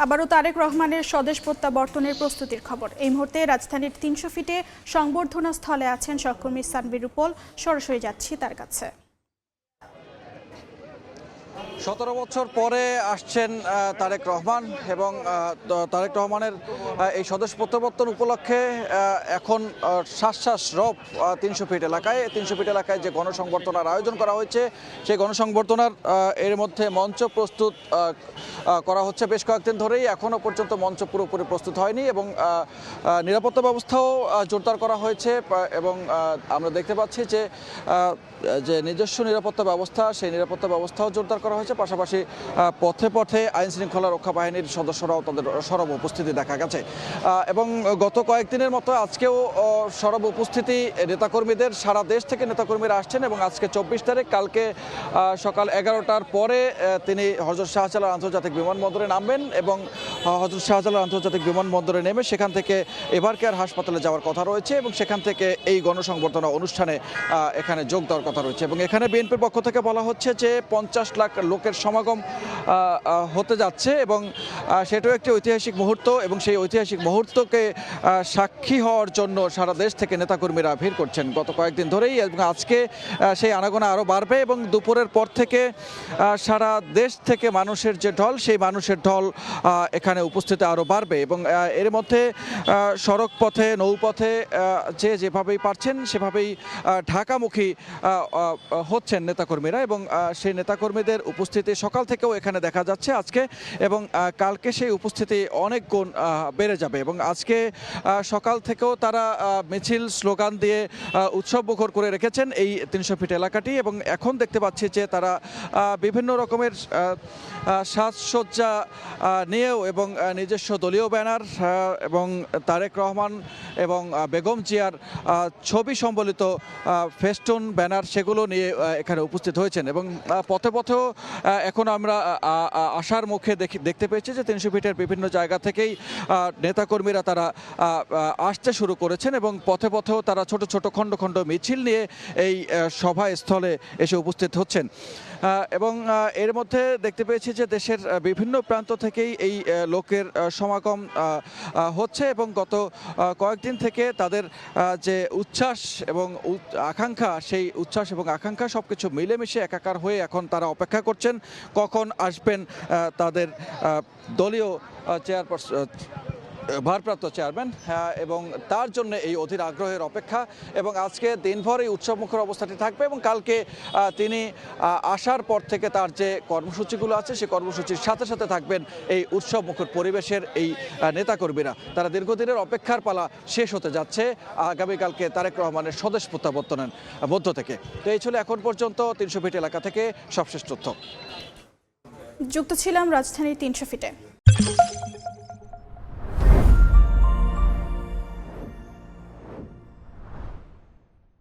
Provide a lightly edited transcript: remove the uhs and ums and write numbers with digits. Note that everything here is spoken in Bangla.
আবারও তারেক রহমানের স্বদেশ প্রত্যাবর্তনের প্রস্তুতির খবর। এই মুহূর্তে রাজধানীর ৩০০ ফিটে সংবর্ধনা স্থলে আছেন সহকর্মী সানভীর রুপল। সরাসরি যাচ্ছি তার কাছে। ১৭ বছর পরে আসছেন তারেক রহমান এবং তারেক রহমানের এই স্বদেশ প্রত্যাবর্তন উপলক্ষে এখন শ্বাস রব ৩০০ ফিট এলাকায় ৩০০ ফিট এলাকায় যে গণসংবর্ধনার আয়োজন করা হয়েছে সেই গণসংবর্ধনার এর মধ্যে মঞ্চ প্রস্তুত করা হচ্ছে বেশ কয়েকদিন ধরেই। এখনও পর্যন্ত মঞ্চ পুরোপুরি প্রস্তুত হয়নি এবং নিরাপত্তা ব্যবস্থাও জোরদার করা হয়েছে এবং আমরা দেখতে পাচ্ছি যে নিজস্ব নিরাপত্তা ব্যবস্থা সেই নিরাপত্তা ব্যবস্থাও জোরদার করা হয়েছে। পাশাপাশি পথে পথে আইন শৃঙ্খলা রক্ষা বাহিনীর সদস্যরাও তাদের সরব উপস্থিতি দেখা গেছে এবং গত কয়েকদিনের মতো আজকেও সরব উপস্থিতি নেতাকর্মীদের, সারা দেশ থেকে নেতাকর্মীরা আসছেন এবং আজকে ২৪ তারিখ, কালকে সকাল ১১টার পরে তিনি হযরত শাহজালাল আন্তর্জাতিক বিমানবন্দরে নামবেন এবং হযরত শাহজালাল আন্তর্জাতিক বিমানবন্দরে নেমে সেখান থেকে এভারকেয়ার হাসপাতালে যাওয়ার কথা রয়েছে এবং সেখান থেকে এই গণসংবর্ধনা অনুষ্ঠানে এখানে যোগ দেওয়ার কথা রয়েছে এবং এখানে বিএনপির পক্ষ থেকে বলা হচ্ছে যে ৫০ লাখ লোকের সমাগম হতে যাচ্ছে এবং সেটাও একটি ঐতিহাসিক মুহূর্ত এবং সেই ঐতিহাসিক মুহূর্তকে সাক্ষী হওয়ার জন্য সারা দেশ থেকে নেতাকর্মীরা ভিড় করছেন গত কয়েকদিন ধরেই এবং আজকে সেই আনাগোনা আরও বাড়বে এবং দুপুরের পর থেকে সারা দেশ থেকে মানুষের যে ঢল, সেই মানুষের ঢল এখানে উপস্থিতি আরও বাড়বে এবং এর মধ্যে সড়ক পথে, নৌপথে যেভাবেই পারছেন সেভাবেই ঢাকামুখী হচ্ছেন নেতাকর্মীরা এবং সেই নেতাকর্মীদের উপস্থিতি সকাল থেকেও এখানে দেখা যাচ্ছে আজকে এবং কালকে সেই উপস্থিতি অনেক গুণ বেড়ে যাবে এবং আজকে সকাল থেকেও তারা মিছিল, স্লোগান দিয়ে উৎসবমুখর করে রেখেছেন এই ৩০০ ফিট এলাকাটি এবং এখন দেখতে পাচ্ছি যে তারা বিভিন্ন রকমের সাজসজ্জা নিয়েও এবং নিজস্ব দলীয় ব্যানার এবং তারেক রহমান এবং বেগম জিয়ার ছবি সম্বলিত ফেস্টুন, ব্যানার সেগুলো নিয়ে এখানে উপস্থিত হয়েছেন এবং পথে পথেও এখন আমরা আসার মুখে দেখতে পেয়েছি যে ৩০০ ফিটের বিভিন্ন জায়গা থেকেই নেতাকর্মীরা তারা আসতে শুরু করেছেন এবং পথে পথেও তারা ছোট ছোট খণ্ড খণ্ড মিছিল নিয়ে এই সভাস্থলে এসে উপস্থিত হচ্ছেন এবং এর মধ্যে দেখতে পেয়েছি যে দেশের বিভিন্ন প্রান্ত থেকেই এই লোকের সমাগম হচ্ছে এবং গত কয়েকদিন থেকে তাদের যে উচ্ছ্বাস এবং আকাঙ্ক্ষা, সেই উচ্ছ্বাস এবং আকাঙ্ক্ষা সব কিছু মিলেমিশে একাকার হয়ে এখন তারা অপেক্ষা করছেন কখন আসবেন তাদের দলীয় ভারপ্রাপ্ত চেয়ারম্যান এবং তার জন্য এই অধীর আগ্রহের অপেক্ষা এবং আজকে দিনভর এই উৎসবমুখর অবস্থাটি থাকবে এবং কালকে তিনি আসার পর থেকে তার যে কর্মসূচিগুলো আছে সেই কর্মসূচির সাথে সাথে থাকবেন এই উৎসবমুখর পরিবেশের এই নেতাকর্মীরা। তারা দীর্ঘদিনের অপেক্ষার পালা শেষ হতে যাচ্ছে আগামীকালকে তারেক রহমানের স্বদেশ প্রত্যাবর্তনের মধ্য থেকে। তো এই ছিল এখন পর্যন্ত ৩০০ ফিট এলাকা থেকে সবশেষ তথ্য। যুক্ত ছিলাম রাজধানীর ৩০০ ফিটে।